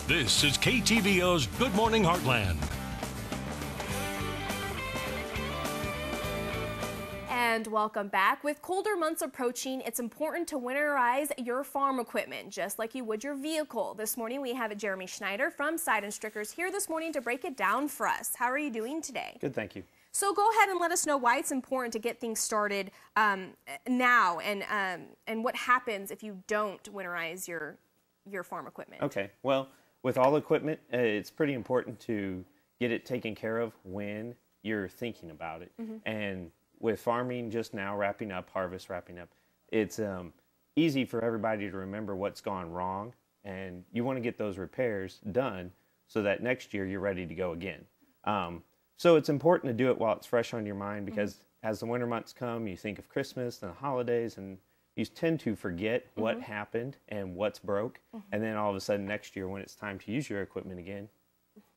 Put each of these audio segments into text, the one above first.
This is KTVO's Good Morning Heartland. And welcome back. With colder months approaching, it's important to winterize your farm equipment, just like you would your vehicle. This morning we have Jeremy Schneider from Side and Strickers here this morning to break it down for us. How are you doing today? Good, thank you. So go ahead and let us know why it's important to get things started now, and what happens if you don't winterize your farm equipment. Okay, well, with all equipment, it's pretty important to get it taken care of when you're thinking about it. And with farming just now wrapping up, harvest wrapping up, it's easy for everybody to remember what's gone wrong, and you want to get those repairs done so that next year you're ready to go again. So it's important to do it while it's fresh on your mind, because as the winter months come, you think of Christmas and the holidays, and you tend to forget what happened and what's broke. And then all of a sudden next year when it's time to use your equipment again,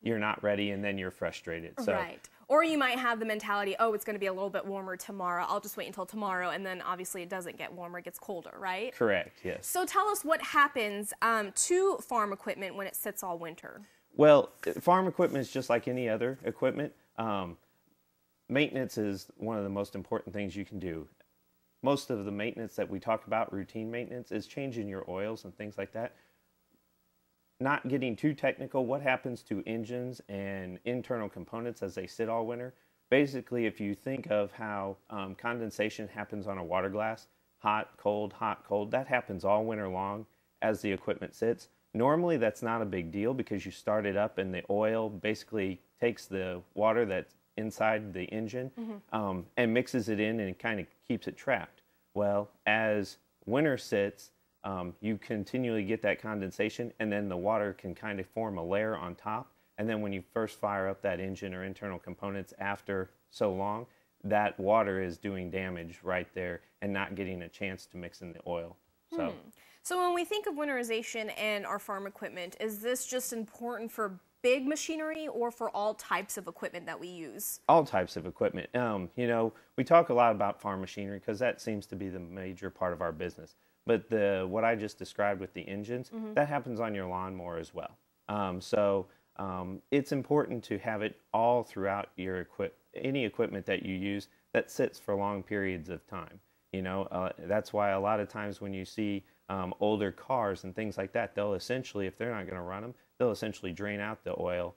you're not ready, and then you're frustrated. So, right. Or you might have the mentality, oh, it's going to be a little bit warmer tomorrow. I'll just wait until tomorrow. And then obviously it doesn't get warmer, it gets colder, right? Correct, yes. So tell us what happens to farm equipment when it sits all winter. Well, farm equipment is just like any other equipment. Maintenance is one of the most important things you can do. Most of the maintenance that we talk about, routine maintenance, is changing your oils and things like that. Not getting too technical, what happens to engines and internal components as they sit all winter? Basically, if you think of how condensation happens on a water glass, hot, cold, that happens all winter long as the equipment sits. Normally, that's not a big deal because you start it up and the oil basically takes the water that's inside the engine and mixes it in and kind of keeps it trapped. Well, as winter sits, you continually get that condensation, and then the water can kind of form a layer on top. And then when you first fire up that engine or internal components after so long, that water is doing damage right there and not getting a chance to mix in the oil. So when we think of winterization and our farm equipment, is this just important for big machinery or for all types of equipment that we use? All types of equipment. You know, we talk a lot about farm machinery because that seems to be the major part of our business. But what I just described with the engines, that happens on your lawnmower as well. It's important to have it all throughout your any equipment that you use that sits for long periods of time. You know, that's why a lot of times when you see older cars and things like that, they'll essentially, if they're not going to run them, they'll essentially drain out the oil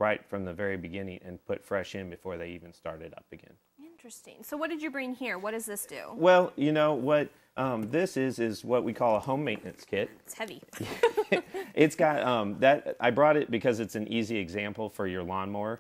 right from the very beginning and put fresh in before they even start it up again. Interesting. So what did you bring here? What does this do? Well, you know what this is what we call a home maintenance kit. It's heavy. It's got that. I brought it because it's an easy example for your lawnmower.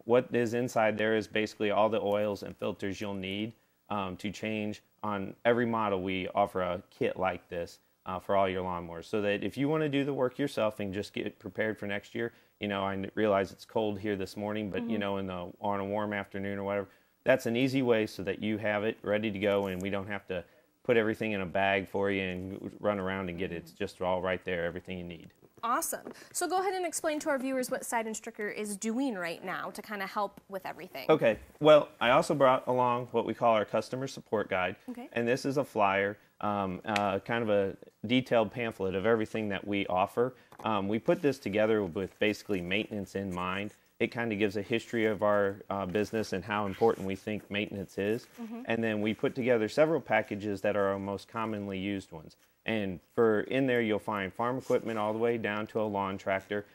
What is inside there is basically all the oils and filters you'll need to change. On every model, we offer a kit like this for all your lawnmowers, so that if you want to do the work yourself and just get prepared for next year, you know, I realize it's cold here this morning, but you know, on a warm afternoon or whatever, that's an easy way so that you have it ready to go, and we don't have to put everything in a bag for you and run around and get it. It's just all right there, everything you need. Awesome. So go ahead and explain to our viewers what Side and Stricker is doing right now to kind of help with everything. Okay. Well, I also brought along what we call our customer support guide. Okay. And this is a flyer, kind of a detailed pamphlet of everything that we offer. We put this together with basically maintenance in mind. It kind of gives a history of our business and how important we think maintenance is. And then we put together several packages that are our most commonly used ones. And in there you'll find farm equipment all the way down to a lawn tractor,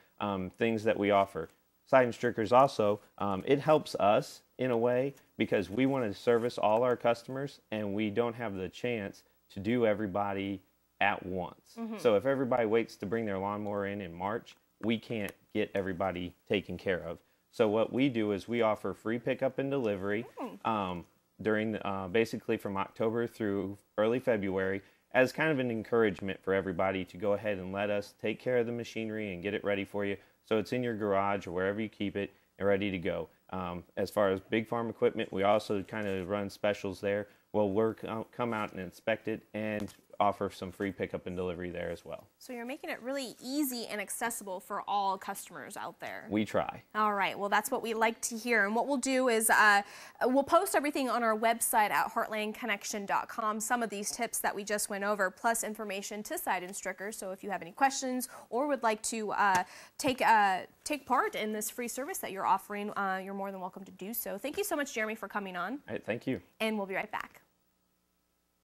things that we offer. Side and Strickers also, it helps us in a way because we want to service all our customers, and we don't have the chance to do everybody at once. So if everybody waits to bring their lawnmower in March, we can't get everybody taken care of. So what we do is we offer free pickup and delivery during basically from October through early February, as kind of an encouragement for everybody to go ahead and let us take care of the machinery and get it ready for you, so it's in your garage or wherever you keep it and ready to go. As far as big farm equipment, we also kind of run specials there. Well, we'll come out and inspect it, and offer some free pickup and delivery there as well. So you're making it really easy and accessible for all customers out there. We try. All right, well, that's what we like to hear. And what we'll do is we'll post everything on our website at heartlandconnection.com, some of these tips that we just went over, plus information to Side and Stricker. So if you have any questions or would like to take part in this free service that you're offering, you're more than welcome to do so. Thank you so much, Jeremy, for coming on. All right, thank you. And we'll be right back.